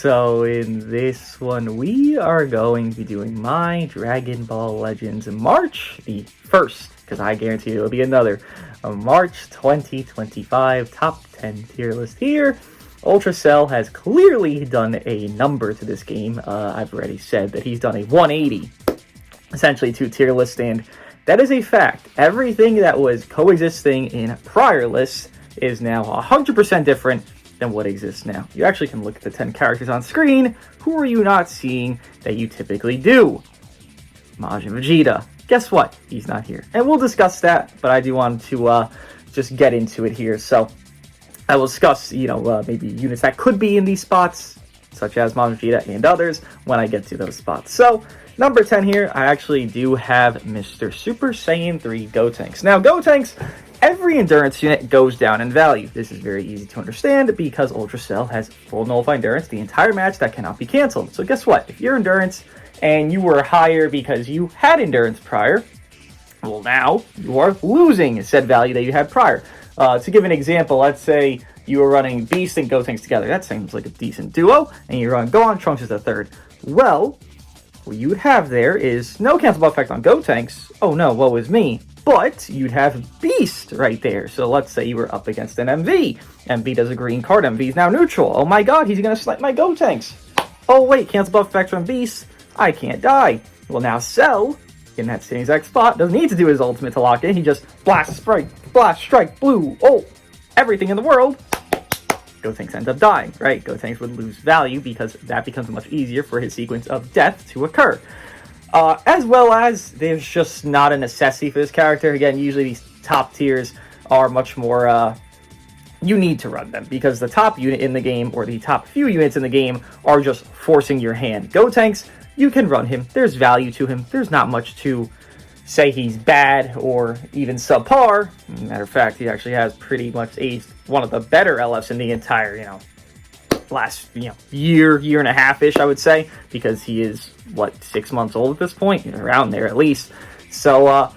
So in this one, we are going to be doing my Dragon Ball Legends March the 1st, because I guarantee it'll be another March 2025 top 10 tier list here. Ultra Cell has clearly done a number to this game. I've already said that he's done a 180, essentially, to tier list, and that is a fact. Everything that was coexisting in prior lists is now 100% different than what exists now. You actually can look at the 10 characters on screen. Who are you not seeing that you typically do? Majin Vegeta. Guess what? He's not here. And we'll discuss that, but I do want to just get into it here. So I will discuss, maybe units that could be in these spots, such as Majin Vegeta and others, when I get to those spots. So number 10 here, I actually do have Mr. Super Saiyan 3 Gotenks. Now, Gotenks, every endurance unit goes down in value. This is very easy to understand because Ultra Cell has full nullified endurance the entire match that cannot be canceled. So guess what? If you're endurance and you were higher because you had endurance prior, well, now you are losing said value that you had prior. To give an example, let's say you were running Beast and Gotenks together. That seems like a decent duo, and you run Gohan, Trunks as the third. Well, what you would have there is no cancelable effect on Gotenks. Oh no, woe is me. But you'd have Beast right there. So let's say you were up against an MV. MV does a green card. MV is now neutral. Oh my god, he's going to snipe my Gotenks. Oh wait, cancel buff effect from Beast. I can't die. Well, now Cell, in that same exact spot, doesn't need to do his ultimate to lock in. He just blast strike, blue, everything in the world. Gotenks ends up dying, right? Gotenks would lose value because that becomes much easier for his sequence of death to occur. As well as, there's just not a necessity for this character. Again, usually these top tiers are much more, you need to run them, because the top unit in the game, or the top few units in the game, are just forcing your hand. Gotenks, you can run him. There's value to him. There's not much to say he's bad or even subpar. Matter of fact, he actually has pretty much aged one of the better LFs in the entire, last year and a half-ish, I would say, because he is 6 months old at this point, around there at least. So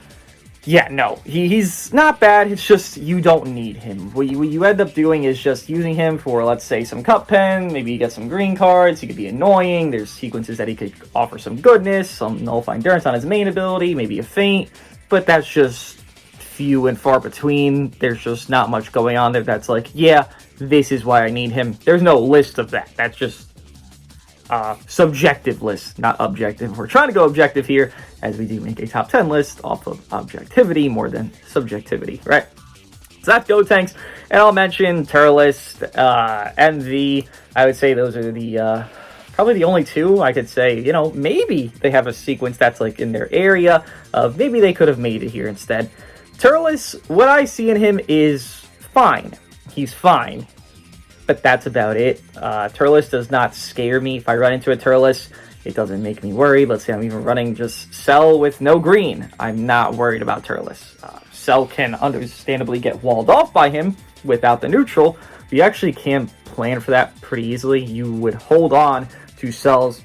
he's not bad. It's just you don't need him. What you end up doing is just using him for, let's say, some cup pen. Maybe you get some green cards. He could be annoying. There's sequences that he could offer some goodness, some nullified endurance on his main ability, maybe a feint, but that's just few and far between. There's just not much going on there that's like, yeah, this is why I need him. There's no list of that. That's just subjective list, not objective. We're trying to go objective here, as we do make a top 10 list off of objectivity more than subjectivity, right? So that's Gotenks, and I'll mention Turles, MV. I would say those are the probably the only two I could say, maybe they have a sequence that's like in their area of maybe they could have made it here instead. Turles, what I see in him is fine. He's fine, but that's about it. Turles does not scare me. If I run into a Turles, it doesn't make me worried. Let's say I'm even running just Cell with no green. I'm not worried about Turles. Cell can understandably get walled off by him without the neutral. You actually can plan for that pretty easily. You would hold on to Cell's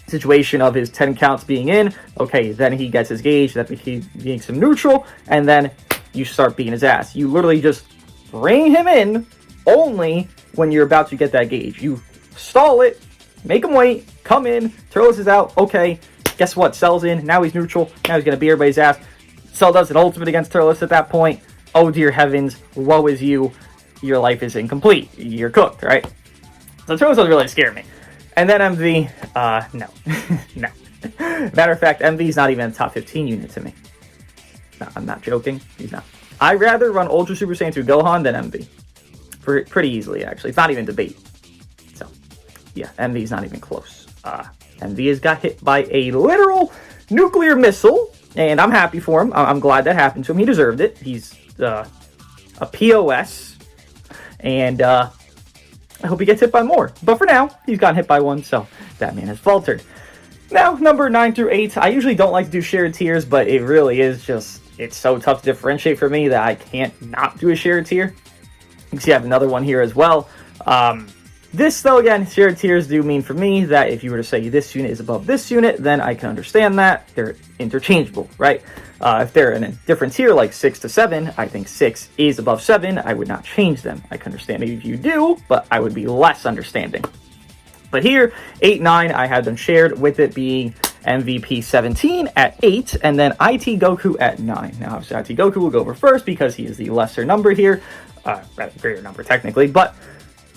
situation of his 10 counts being in. Okay, then he gets his gauge, that he makes him neutral, and then you start beating his ass. You literally just bring him in only when you're about to get that gauge. You stall it, make him wait, come in, Turles is out, okay, guess what, Cell's in, now he's neutral, now he's gonna beat everybody's ass. Cell does an ultimate against Turles at that point. Oh dear heavens, woe is you, your life is incomplete, you're cooked, right? So Turles doesn't really scare me. And then MV, no. No. Matter of fact, MV's not even a top 15 unit to me. No, I'm not joking, he's not. I'd rather run Ultra Super Saiyan 2 Gohan than MV. Pretty easily, actually. It's not even debate. So, yeah, MV's not even close. MV has got hit by a literal nuclear missile, and I'm happy for him. I'm glad that happened to him. He deserved it. He's a POS, and I hope he gets hit by more. But for now, he's gotten hit by one, so that man has faltered. Now, number 9 through 8. I usually don't like to do shared tiers, but it really is just, it's so tough to differentiate for me that I can't not do a shared tier. You can see I have another one here as well. This, though, again, shared tiers do mean for me that if you were to say this unit is above this unit, then I can understand that. They're interchangeable, right? If they're in a different tier, like 6 to 7, I think 6 is above 7. I would not change them. I can understand maybe if you do, but I would be less understanding. But here, 8, 9, I had them shared, with it being MVP 17 at 8, and then IT Goku at 9. Now, obviously, IT Goku will go over first because he is the lesser number here, rather greater number technically, but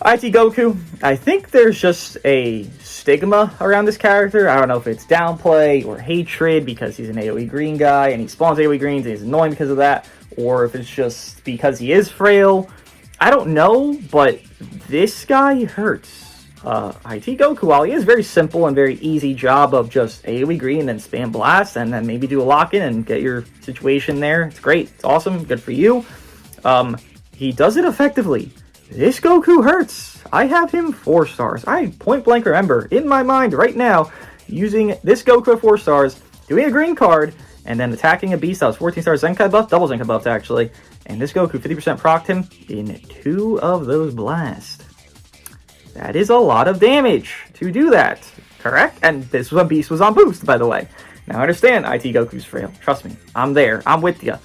IT Goku, I think there's just a stigma around this character. I don't know if it's downplay or hatred because he's an AoE green guy and he spawns AoE greens and he's annoying because of that, or if it's just because he is frail. I don't know, but this guy hurts. IT Goku, while he is very simple and very easy job of just AoE green and then spam blast and then maybe do a lock-in and get your situation there, it's great, it's awesome, good for you. He does it effectively. This Goku hurts. I have him 4 stars. I point blank remember in my mind right now using this Goku at 4 stars, doing a green card, and then attacking a beast that was 14 stars Zenkai buff, double Zenkai buff actually, and this Goku 50% procced him in 2 of those blasts. That is a lot of damage to do that, correct? And this was when Beast was on boost, by the way. Now I understand IT Goku's frail. Trust me, I'm there. I'm with you.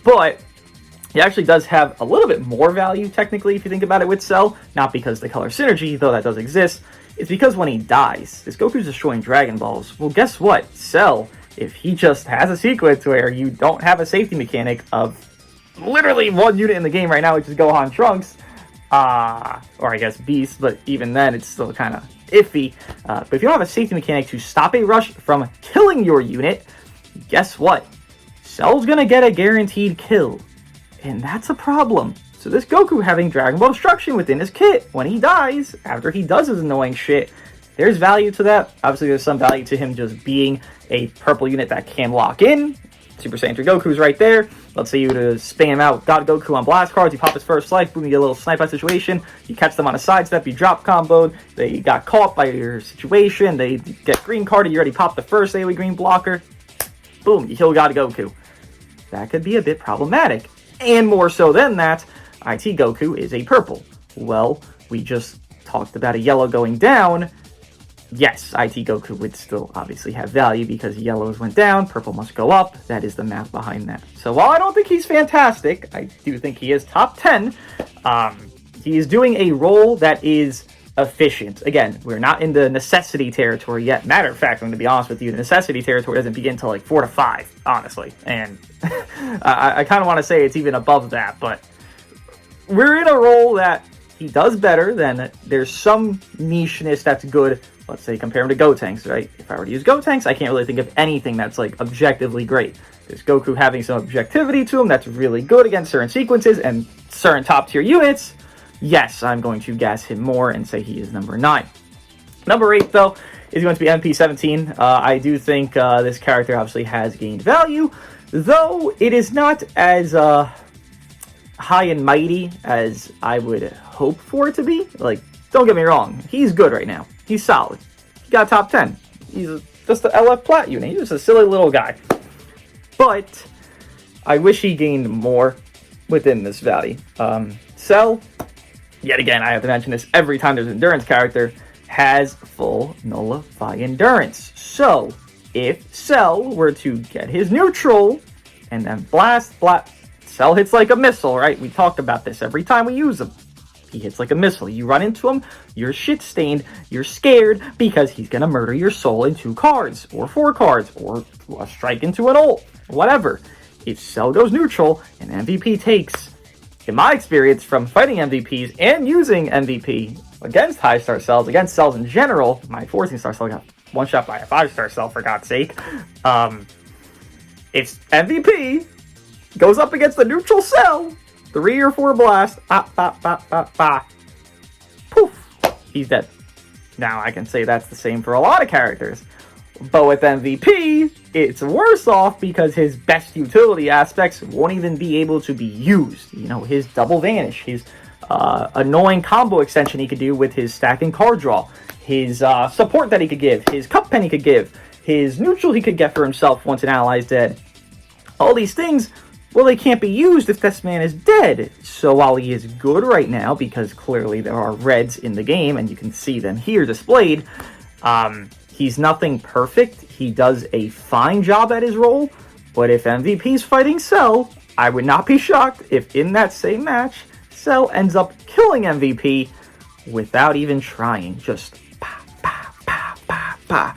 But he actually does have a little bit more value, technically, if you think about it with Cell. Not because the color synergy, though that does exist. It's because when he dies, this Goku's destroying Dragon Balls. Well, guess what? Cell, if he just has a sequence where you don't have a safety mechanic of literally 1 unit in the game right now, which is Gohan Trunks, or I guess Beast, but even then, it's still kind of iffy. But if you don't have a safety mechanic to stop a rush from killing your unit, guess what? Cell's gonna get a guaranteed kill. And that's a problem. So this Goku having Dragon Ball Destruction within his kit, when he dies, after he does his annoying shit, there's value to that. Obviously, there's some value to him just being a purple unit that can lock in. Super Saiyan 3 Goku's right there. Let's say you to spam out God Goku on blast cards, you pop his first slice, boom, you get a little snipe out situation, you catch them on a sidestep, you drop comboed, they got caught by your situation, they get green carded, you already popped the first AoE green blocker, boom, you kill God Goku. That could be a bit problematic. And more so than that, IT Goku is a purple. Well, we just talked about a yellow going down. Yes, IT Goku would still obviously have value because yellows went down, purple must go up. That is the math behind that. So while I don't think he's fantastic, I do think he is top 10. He is doing a role that is efficient. Again, we're not in the necessity territory yet. Matter of fact, I'm going to be honest with you, the necessity territory doesn't begin until like 4 to 5, honestly. And I kind of want to say it's even above that, but we're in a role that he does better than there's some nicheness that's good. Let's say compare him to Gotenks, right? If I were to use Gotenks, I can't really think of anything that's like objectively great. There's Goku having some objectivity to him that's really good against certain sequences and certain top tier units. Yes, I'm going to gas him more and say he is number 9. Number 8, though, is going to be MP 17. I do think this character obviously has gained value, though it is not as high and mighty as I would hope for it to be. Like, don't get me wrong, he's good right now. He's solid. He got top 10. He's just the LF Plat unit. He's just a silly little guy. But I wish he gained more within this value. Cell, yet again, I have to mention this every time there's an endurance character, has full nullify endurance. So, if Cell were to get his neutral and then blast, Cell hits like a missile, right? We talk about this every time we use him. He hits like a missile. You run into him, you're shit-stained, you're scared because he's going to murder your soul in 2 cards, or 4 cards, or a strike into an ult, whatever. If Cell goes neutral and MVP takes, in my experience from fighting MVPs and using MVP against high-star cells, against cells in general, my 14-star cell got one-shot by a 5-star cell, for God's sake. If MVP goes up against the neutral cell, 3 or 4 blasts, poof, he's dead. Now, I can say that's the same for a lot of characters. But with MVP, it's worse off because his best utility aspects won't even be able to be used. You know, his double vanish, his annoying combo extension he could do with his stack and card draw, his support that he could give, his cup pen he could give, his neutral he could get for himself once an ally's dead. All these things, well, they can't be used if this man is dead. So while he is good right now, because clearly there are reds in the game, and you can see them here displayed, he's nothing perfect. He does a fine job at his role, but if MVP's fighting Cell, I would not be shocked if in that same match, Cell ends up killing MVP without even trying. Just, bah.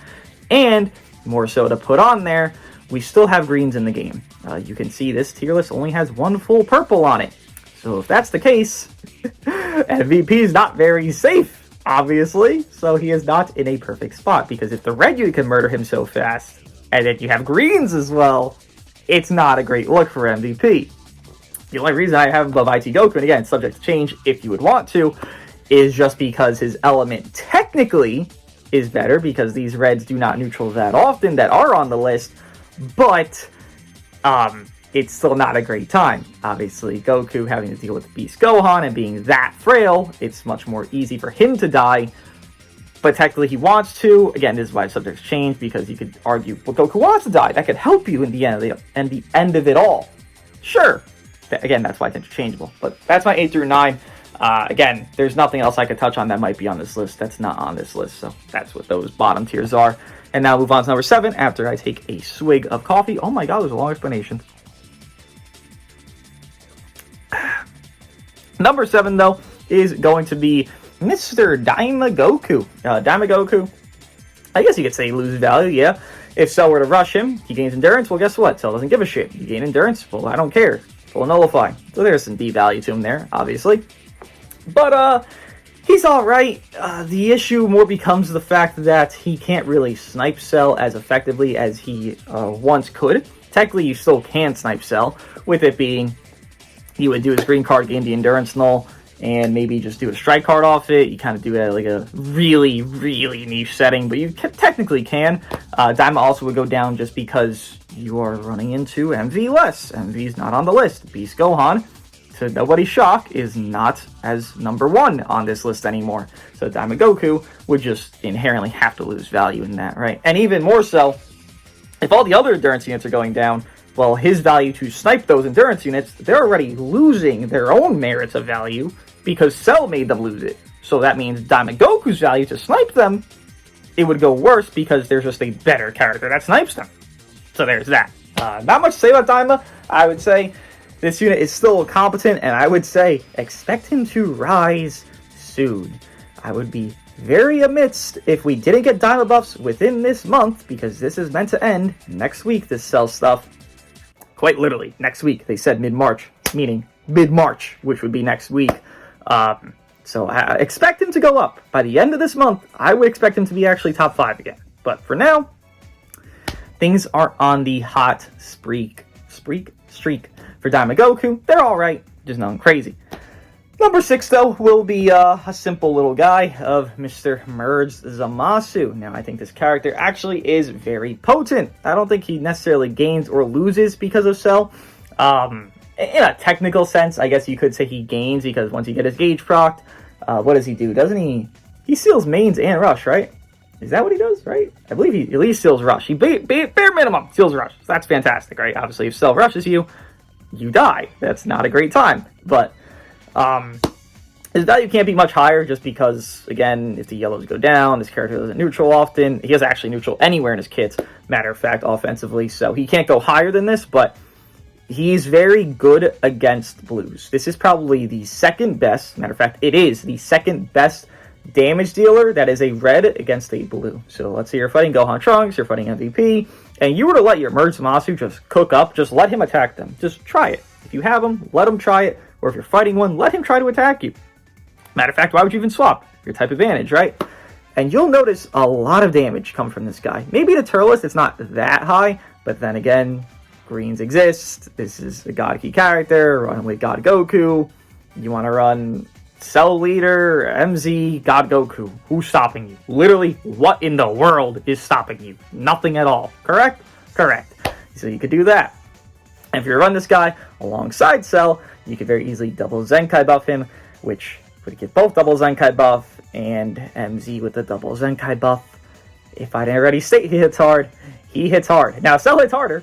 And more so to put on there, we still have greens in the game. You can see this tier list only has one full purple on it. So if that's the case, MVP is not very safe, obviously. So he is not in a perfect spot, because if the red unit can murder him so fast, and then you have greens as well, it's not a great look for MVP. The only reason I have him above IT Goku, and again, subject to change if you would want to, is just because his element technically is better, because these reds do not neutral that often that are on the list, but it's still not a great time. Obviously, Goku having to deal with Beast Gohan and being that frail, it's much more easy for him to die, but technically he wants to. Again, this is why subjects change, because you could argue, well, Goku wants to die. That could help you in the end of it all. Sure. Again, that's why it's interchangeable. But that's my 8 through 9. Again, there's nothing else I could touch on that might be on this list that's not on this list. So that's what those bottom tiers are. And now move on to number 7 after I take a swig of coffee. Oh my god, there's a long explanation. Number 7, though, is going to be Mr. Goku. Goku, I guess you could say loses value, yeah. If Cell were to rush him, he gains endurance. Well, guess what? Cell doesn't give a shit. You gain endurance? Well, I don't care. Will nullify. So there's some D value to him there, obviously. But he's alright. The issue more becomes the fact that he can't really snipe Cell as effectively as he once could. Technically, you still can snipe Cell, with it being you would do his green card, gain the endurance null, and maybe just do a strike card off it. You kind of do it at like a really, really niche setting, but you technically can. Daima also would go down just because you are running into MV less. MV's not on the list. Beast Gohan, to nobody's shock, is not as number 1 on this list anymore. So Daima Goku would just inherently have to lose value in that, right? And even more so, if all the other endurance units are going down, well, his value to snipe those endurance units, they're already losing their own merits of value because Cell made them lose it. So that means Daima Goku's value to snipe them, it would go worse because there's just a better character that snipes them. So there's that. Not much to say about Daima. I would say this unit is still competent, and I would say expect him to rise soon. I would be very amidst if we didn't get Daima buffs within this month, because this is meant to end next week, this Cell stuff. Quite literally, next week. They said mid-March, meaning mid-March, which would be next week. So I expect him to go up. By the end of this month, I would expect him to be actually top 5 again. But for now, things are on the hot streak for Daima Goku. They're alright, just nothing crazy. Number 6, though, will be a simple little guy of Mr. Merged Zamasu. Now, I think this character actually is very potent. I don't think he necessarily gains or loses because of Cell. In a technical sense, I guess you could say he gains, because once you get his gauge procced, what does he do? Doesn't he? He steals mains and rush, right? Is that what he does, right? I believe he at least steals rush. He bare minimum steals rush. So that's fantastic, right? Obviously, if Cell rushes you, you die. That's not a great time. But his value can't be much higher just because, again, if the yellows go down, this character doesn't neutral often. He doesn't actually neutral anywhere in his kits, matter of fact, offensively. So he can't go higher than this, but he's very good against blues. This is probably the second best, matter of fact, it is the second best damage dealer that is a red against a blue. So let's say you're fighting Gohan Trunks, you're fighting MVP, and you were to let your Merged Zamasu just cook up, just let him attack them. Just try it. If you have him, let him try it. Or if you're fighting one, let him try to attack you. Matter of fact, why would you even swap? Your type advantage, right? And you'll notice a lot of damage come from this guy. Maybe the Turles, it's not that high, but then again, greens exist. This is a God Key character, run with God Goku. You want to run Cell Leader, MZ, God Goku. Who's stopping you? Literally, what in the world is stopping you? Nothing at all. Correct? Correct. So you could do that. And if you run this guy alongside Cell, you could very easily double Zenkai buff him, which would get both double Zenkai buff and MZ with the double Zenkai buff. If I didn't already state he hits hard, he hits hard. Now, Cell hits harder,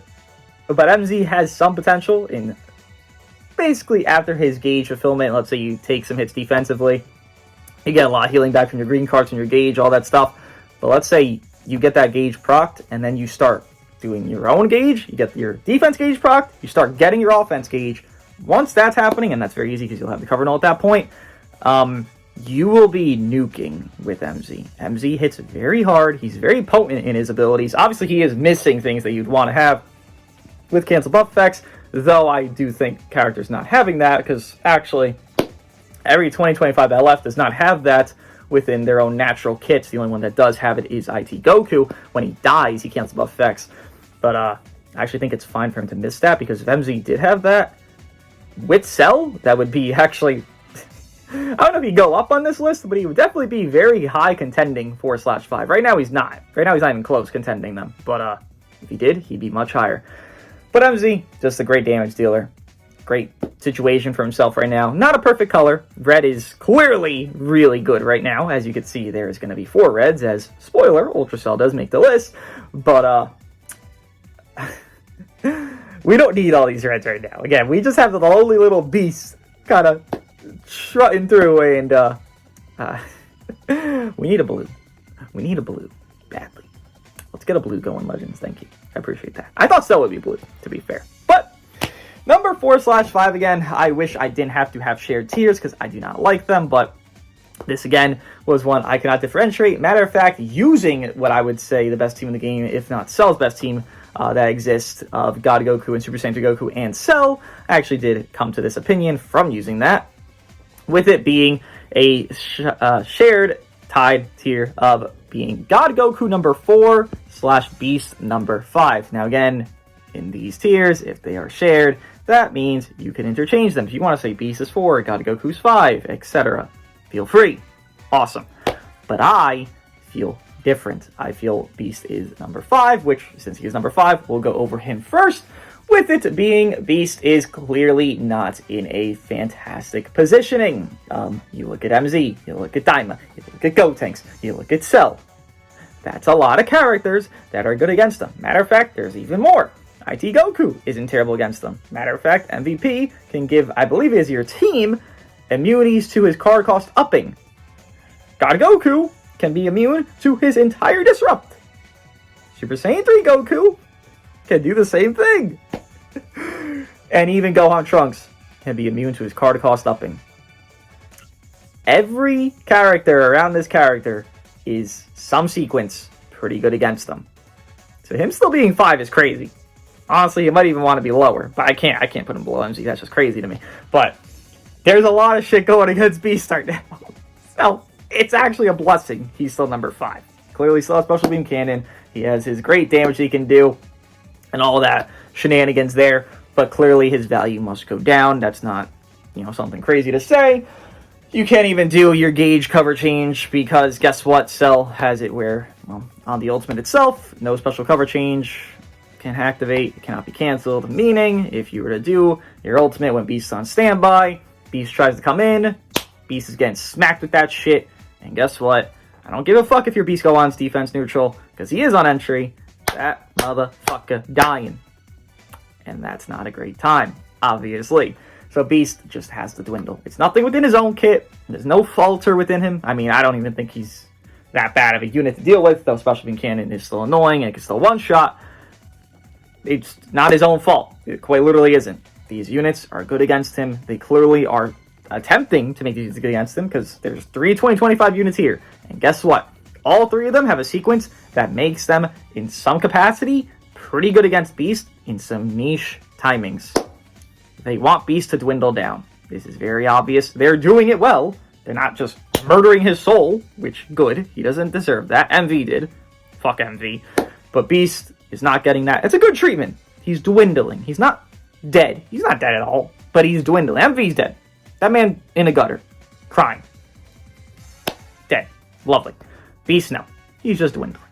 but MZ has some potential in basically after his gauge fulfillment. Let's say you take some hits defensively, you get a lot of healing back from your green cards and your gauge, all that stuff. But let's say you get that gauge procced, and then you start doing your own gauge, you get your defense gauge procced, you start getting your offense gauge. Once that's happening, and that's very easy because you'll have the cover null at that point, you will be nuking with MZ. MZ hits very hard. He's very potent in his abilities. Obviously, he is missing things that you'd want to have with cancel buff effects, though I do think characters not having that, because actually, every 2025 LF does not have that within their own natural kits. The only one that does have it is IT Goku. When he dies, he cancels buff effects. But I actually think it's fine for him to miss that, because if MZ did have that, with Cell, that would be actually... I don't know if he'd go up on this list, but he would definitely be very high contending 4/5. Right now he's not. Right now he's not even close contending them. But if he did, he'd be much higher. But MZ, just a great damage dealer. Great situation for himself right now. Not a perfect color. Red is clearly really good right now. As you can see, there is going to be 4 reds, as, spoiler, Ultra Cell does make the list. But, we don't need all these reds right now. Again, we just have the lonely little beast kind of strutting through, and we need a blue. We need a blue badly. Let's get a blue going, Legends. Thank you. I appreciate that. I thought Cell would be blue, to be fair. But number 4/5 again. I wish I didn't have to have shared tiers because I do not like them, but this again was one I cannot differentiate. Matter of fact, using what I would say the best team in the game, if not Cell's best team, that exists of God Goku and Super Saiyan 3 Goku and Cell, I actually did come to this opinion from using that, with it being a shared tied tier of being God Goku number 4/Beast number 5. Now again, in these tiers, if they are shared, that means you can interchange them. If you want to say Beast is 4, God Goku's 5, etc., feel free. Awesome. But I feel different. I feel Beast is number 5, which, since he is number 5, we'll go over him first, with it being Beast is clearly not in a fantastic positioning. You look at MZ, you look at Daima, you look at Gotenks, you look at Cell. That's a lot of characters that are good against them. Matter of fact, there's even more. IT Goku isn't terrible against them. Matter of fact, MVP can give, I believe it is your team, immunities to his card cost upping. God Goku can be immune to his entire disrupt. Super Saiyan 3 Goku can do the same thing. And even Gohan Trunks can be immune to his card cost upping. Every character around this character is some sequence pretty good against them. So him still being 5 is crazy. Honestly, you might even want to be lower, but I can't put him below MZ. That's just crazy to me. But there's a lot of shit going against Beast right now. So it's actually a blessing he's still number 5. Clearly still has Special Beam Cannon. He has his great damage he can do and all that shenanigans there, but clearly his value must go down. That's not, something crazy to say. You can't even do your gauge cover change because guess what? Cell has it where, on the ultimate itself, no special cover change can activate, it cannot be canceled, meaning if you were to do your ultimate when Beast's on standby, Beast tries to come in, Beast is getting smacked with that shit, and guess what? I don't give a fuck if your Beast Gohan's defense neutral, because he is on entry, that motherfucker dying. And that's not a great time, obviously. So Beast just has to dwindle. It's nothing within his own kit. There's no falter within him. I mean, I don't even think he's that bad of a unit to deal with, though Special Beam Cannon is still annoying and it can still one-shot. It's not his own fault. It quite literally isn't. These units are good against him. They clearly are attempting to make these good against him because there's 3 2025 units here. And guess what? All 3 of them have a sequence that makes them, in some capacity, pretty good against Beast in some niche timings. They want Beast to dwindle down. This is very obvious. They're doing it well. They're not just murdering his soul, which, good. He doesn't deserve that. MV did. Fuck MV. But Beast is not getting that. It's a good treatment. He's dwindling. He's not dead. He's not dead at all. But he's dwindling. MV's dead. That man in a gutter. Crying. Dead. Lovely. Beast, no. He's just dwindling.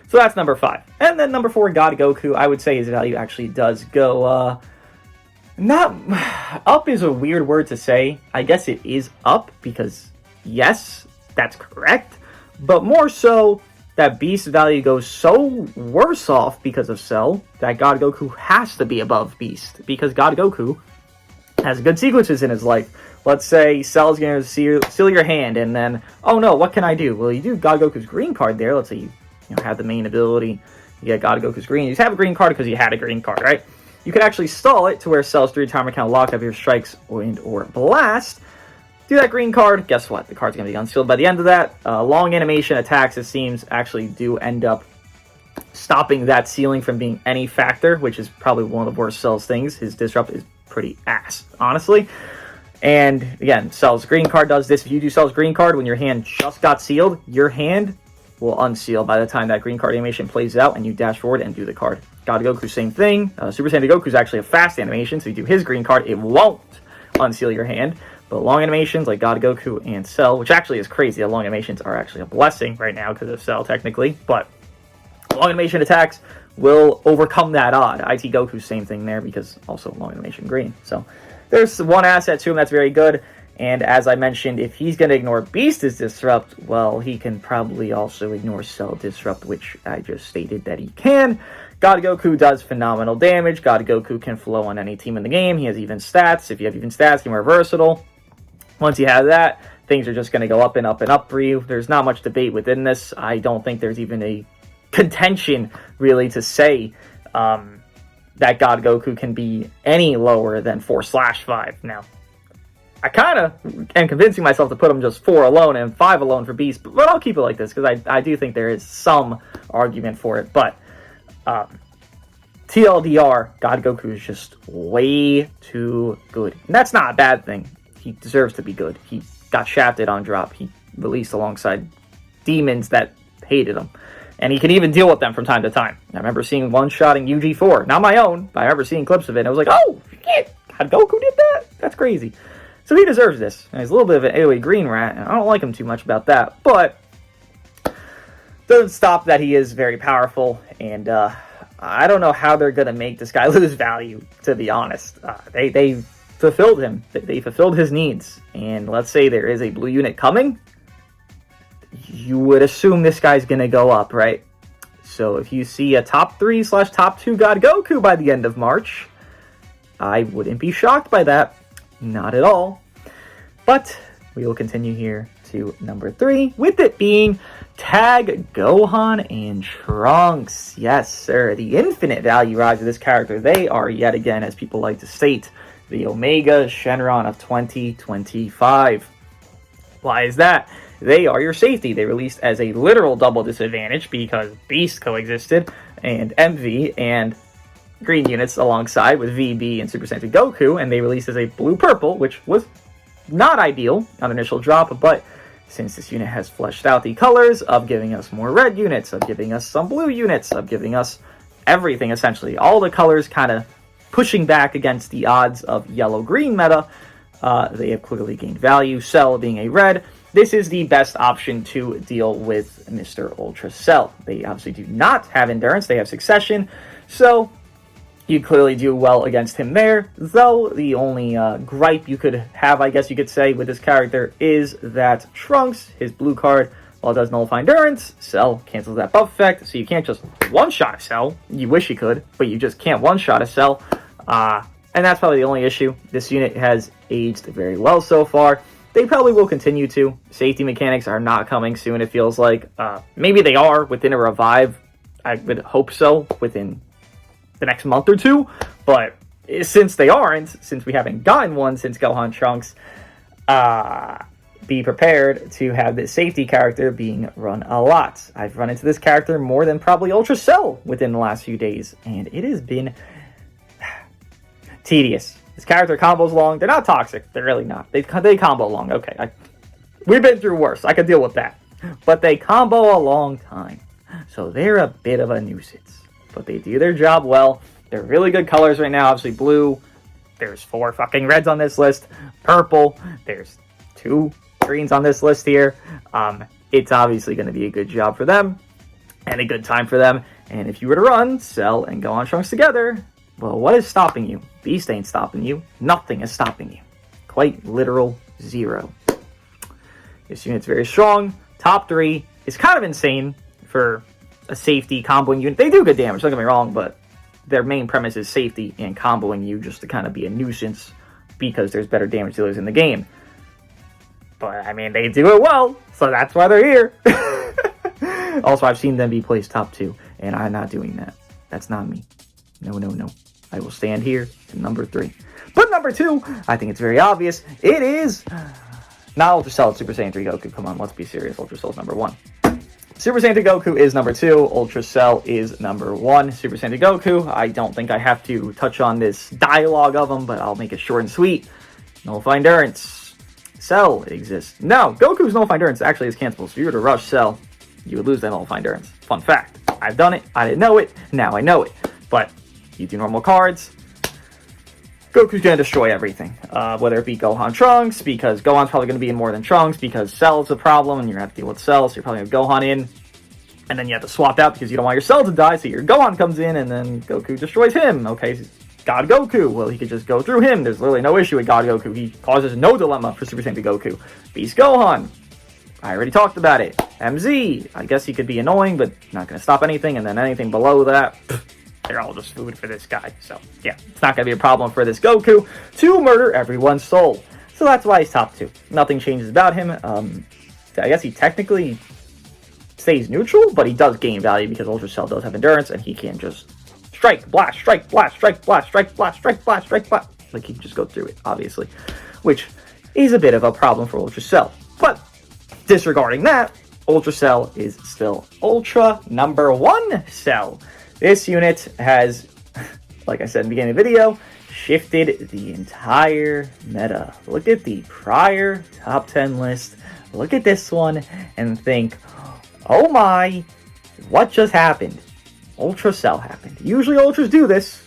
So that's number 5. And then number 4, God Goku. I would say his value actually does go, not... Up is a weird word to say. I guess it is up because, yes, that's correct. But more so, that Beast value goes so worse off because of Cell that God Goku has to be above Beast. Because God Goku has good sequences in his life. Let's say Cell's going to seal your hand and then, oh no, what can I do? Well, you do God Goku's green card there. Let's say you have the main ability. You get God Goku's green. You just have a green card because you had a green card, right? You could actually stall it to where Cell's 3 timer count lock up your strikes or blast. do that green card, guess what? The card's going to be unsealed by the end of that. Long animation attacks, it seems, actually do end up stopping that sealing from being any factor, which is probably one of the worst Cell's things. His disrupt is pretty ass, honestly. And again, Cell's green card does this. If you do Cell's green card when your hand just got sealed, your hand will unseal by the time that green card animation plays out and you dash forward and do the card. God Goku, same thing. Super Saiyan Goku is actually a fast animation, so you do his green card, it won't unseal your hand. But long animations like God Goku and Cell, which actually is crazy, long animations are actually a blessing right now because of Cell technically, but long animation attacks will overcome that odd. IT Goku, same thing there because also long animation green. So there's one asset to him that's very good. And as I mentioned, if he's going to ignore Beast's Disrupt, well, he can probably also ignore Cell Disrupt, which I just stated that he can. God Goku does phenomenal damage. God Goku can flow on any team in the game. He has even stats. If you have even stats, you're more versatile. Once you have that, things are just going to go up and up and up for you. There's not much debate within this. I don't think there's even a contention, really, to say that God Goku can be any lower than 4/5. Now, I kind of am convincing myself to put him just 4 alone and 5 alone for Beast, but I'll keep it like this because I do think there is some argument for it. But TLDR, God Goku is just way too good. And that's not a bad thing. He deserves to be good. He got shafted on drop. He released alongside demons that hated him. And he can even deal with them from time to time. I remember seeing one-shotting UG4. Not my own, but I remember seeing clips of it. And I was like, oh, shit, God Goku did that? That's crazy. So he deserves this. And he's a little bit of an AoE green rat, and I don't like him too much about that. But doesn't stop that he is very powerful. And I don't know how they're going to make this guy lose value, to be honest. They fulfilled him. They fulfilled his needs. And let's say there is a blue unit coming. You would assume this guy's going to go up, right? So if you see a top 3/top 2 God Goku by the end of March, I wouldn't be shocked by that. Not at all. But we will continue here to number 3, with it being Tag Gohan and Trunks. Yes, sir. The infinite value rise of this character. They are, yet again, as people like to state, the Omega Shenron of 2025. Why is that? They are your safety. They released as a literal double disadvantage because Beast coexisted, and MV and green units alongside with VB and Super Saiyan Goku, and they released as a blue-purple, which was not ideal on initial drop, but since this unit has fleshed out the colors of giving us more red units, of giving us some blue units, of giving us everything, essentially, all the colors kind of pushing back against the odds of yellow-green meta, they have clearly gained value. Cell being a red, this is the best option to deal with Mr. Ultra Cell. They obviously do not have endurance, they have succession, so you clearly do well against him there, though the only gripe you could have, I guess you could say, with this character is that Trunks, his blue card, while it does nullify endurance, Cell cancels that buff effect, so you can't just one-shot a Cell. You wish you could, but you just can't one-shot a Cell. And that's probably the only issue. This unit has aged very well so far. They probably will continue to. Safety mechanics are not coming soon, it feels like. Maybe they are within a revive. I would hope so within the next month or two, but since they aren't, since we haven't gotten one since Gohan Trunks, be prepared to have this safety character being run a lot. I've run into this character more than probably Ultra Cell within the last few days, and it has been tedious. This character combos long. They're not toxic. They're really not. They combo long. Okay, we've been through worse. I could deal with that. But they combo a long time, so they're a bit of a nuisance. But they do their job well. They're really good colors right now. Obviously blue. There's 4 fucking reds on this list. Purple. There's 2 greens on this list here. It's obviously going to be a good job for them. And a good time for them. And if you were to run Cell and Gohan Trunks together, well, what is stopping you? Beast ain't stopping you. Nothing is stopping you. Quite literal 0. This unit's very strong. Top 3 is kind of insane for a safety comboing unit. They do good damage, don't get me wrong, but their main premise is safety and comboing you just to kind of be a nuisance because there's better damage dealers in the game. But, I mean, they do it well, so that's why they're here. Also, I've seen them be placed top 2, and I'm not doing that. That's not me. No, no, no. I will stand here to number 3. But number 2, I think it's very obvious. It is Not Ultra Cell, it's Super Saiyan 3 Goku. Come on, let's be serious. Ultra Cell is number 1. Super Saiyan 3 Goku is number 2. Ultra Cell is number 1. Super Saiyan 3 Goku, I don't think I have to touch on this dialogue of him, but I'll make it short and sweet. Nullify Endurance. Cell exists. No, Goku's Nullify Endurance actually is cancelable. So if you were to rush Cell, you would lose that Nullify Endurance. Fun fact. I've done it. I didn't know it. Now I know it. But you do normal cards, Goku's going to destroy everything. Whether it be Gohan Trunks, because Gohan's probably going to be in more than Trunks, because Cell's a problem, and you're going to have to deal with Cell, so you're probably going to have Gohan in. And then you have to swap out because you don't want your Cell to die, so your Gohan comes in, and then Goku destroys him. Okay, God Goku, well, he could just go through him. There's literally no issue with God Goku. He causes no dilemma for Super Saiyan 3 Goku. Beast Gohan, I already talked about it. MZ, I guess he could be annoying, but not going to stop anything. And then anything below that, they're all just food for this guy. So, yeah, it's not going to be a problem for this Goku to murder everyone's soul. So that's why he's top 2. Nothing changes about him. I guess he technically stays neutral, but he does gain value because Ultra Cell does have endurance, and he can just strike, blast, strike, blast, strike, blast, strike, blast, strike, blast, strike, blast. Like, he can just go through it, obviously, which is a bit of a problem for Ultra Cell. But disregarding that, Ultra Cell is still Ultra number 1 Cell. This unit has, like I said in the beginning of the video, shifted the entire meta. Look at the prior top 10 list, look at this one, and think, oh my, what just happened? Ultra Cell happened. Usually Ultras do this.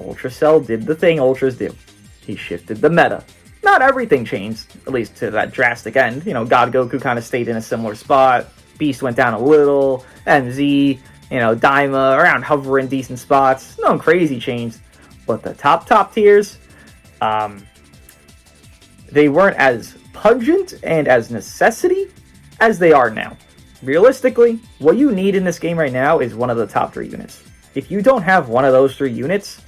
Ultra Cell did the thing Ultras do. He shifted the meta. Not everything changed, at least to that drastic end. You know, God Goku kind of stayed in a similar spot. Beast went down a little. MZ, you know, Daima, around hovering decent spots. Nothing crazy changed. But the top tiers, they weren't as pungent and as necessity as they are now. Realistically, what you need in this game right now is one of the top 3 units. If you don't have one of those 3 units,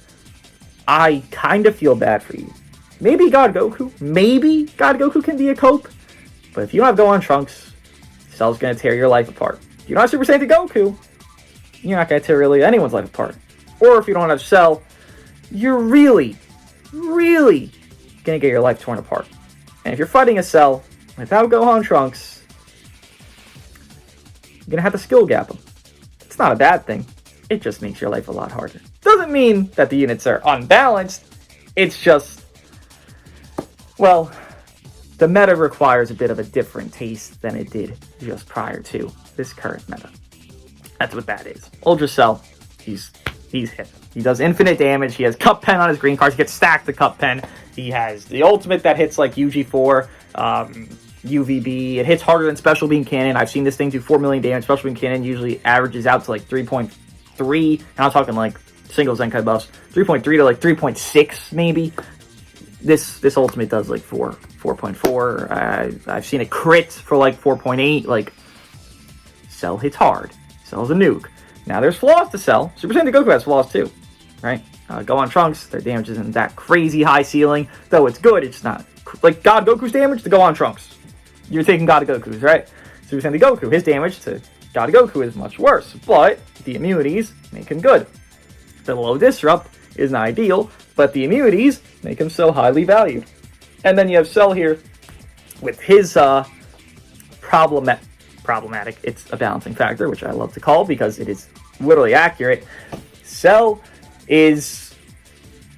I kind of feel bad for you. Maybe God Goku can be a cope, but if you don't have Gohan Trunks, Cell's going to tear your life apart. If you don't have Super Saiyan 3 Goku, you're not going to tear really anyone's life apart. Or if you don't have Cell, you're really going to get your life torn apart. And if you're fighting a Cell without Gohan Trunks, you're going to have to skill gap him. It's not a bad thing. It just makes your life a lot harder. Doesn't mean that the units are unbalanced. It's just, well, the meta requires a bit of a different taste than it did just prior to this current meta. That's what that is. Ultra Cell, he's hit. He does infinite damage. He has Cup Pen on his green cards. He gets stacked the Cup Pen. He has the ultimate that hits like UG4, UVB. It hits harder than Special Beam Cannon. I've seen this thing do 4 million damage. Special Beam Cannon usually averages out to like 3.3. And I'm talking like single Zenkai buffs. 3.3 to like 3.6 maybe. This ultimate does like 4.4. I've seen it crit for like 4.8. Like, Cell hits hard. Cell's a nuke. Now there's flaws to Cell. Super Saiyan Goku has flaws too, right? Gohan Trunks, their damage isn't that crazy high ceiling, though it's good. It's not like God Goku's damage to Gohan Trunks. You're taking God Goku's, right? Super Saiyan Goku, his damage to God Goku is much worse, but the immunities make him good. The low disrupt isn't ideal, but the immunities make him so highly valued. And then you have Cell here with his problematic, it's a balancing factor, which I love to call because it is literally accurate. Cell is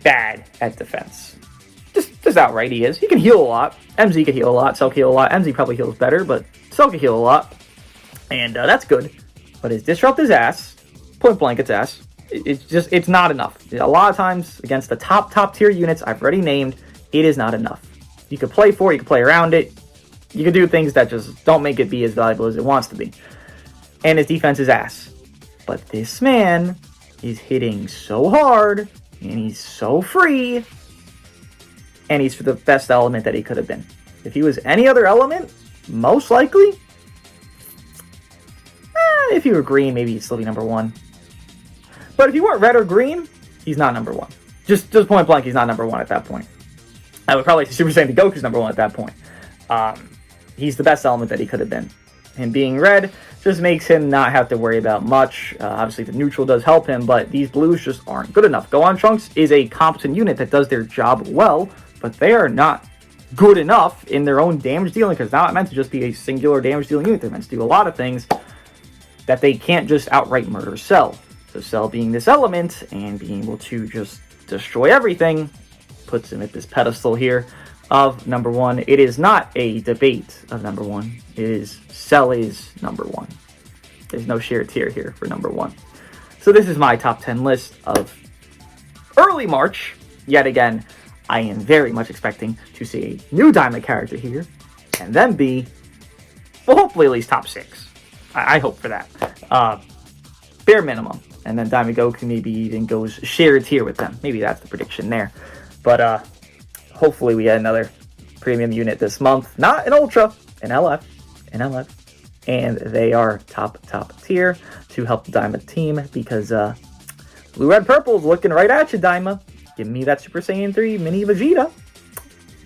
bad at defense. Just outright he is. He can heal a lot. MZ can heal a lot. Cell can heal a lot. MZ probably heals better, but Cell can heal a lot. And that's good. But his disrupt is ass. Point blank, it's ass. It's not enough. A lot of times against the top tier units I've already named, it is not enough. You could play for it, you could play around it. You can do things that just don't make it be as valuable as it wants to be. And his defense is ass. But this man is hitting so hard, and he's so free, and he's the best element that he could have been. If he was any other element, most likely, if he were green, maybe he'd still be number 1. But if he weren't red or green, he's not number 1. Just point blank, he's not number 1 at that point. I would probably say Super Saiyan Goku's number 1 at that point. He's the best element that he could have been. Him being red just makes him not have to worry about much. Obviously, the neutral does help him, but these blues just aren't good enough. Gohan Trunks is a competent unit that does their job well, but they are not good enough in their own damage dealing, because not meant to just be a singular damage dealing unit. They're meant to do a lot of things that they can't just outright murder Cell. So Cell being this element and being able to just destroy everything puts him at this pedestal here of number one. It is not a debate of number one. It is Cell is number one. There's no shared tier here for number one. So this is my top 10 list of early March. Yet again, I am very much expecting to see a new Diamond character here, and then be, well, hopefully at least top 6. I hope for that. Bare minimum. And then Diamond Goku maybe even goes shared tier with them. Maybe that's the prediction there. But hopefully we get another premium unit this month. Not an Ultra, an LF. And they are top tier to help the Daima team, because Blue, Red, Purple is looking right at you, Daima. Give me that Super Saiyan 3 Mini Vegeta.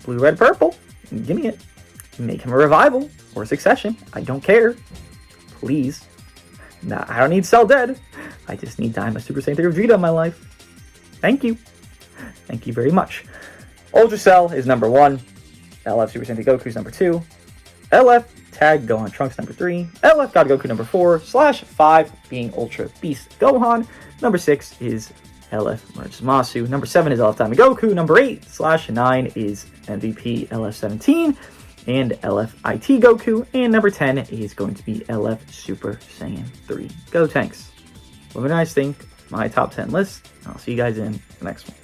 Blue, Red, Purple. Give me it. Make him a revival or a succession. I don't care. Please. Nah, I don't need Cell dead. I just need Daima Super Saiyan 3 Vegeta in my life. Thank you. Thank you very much. Ultra Cell is number 1. LF Super Saiyan 3 Goku is number 2. LF Tag Gohan Trunks number 3. LF God Goku number 4 / 5 being Ultra Beast Gohan. Number 6 is LF Merge Zamasu. Number 7 is LF Diamond Goku. Number 8 / 9 is MVP LF17 and LF IT Goku. And number 10 is going to be LF Super Saiyan 3 Gotenks. What a nice thing. My top 10 list. I'll see you guys in the next one.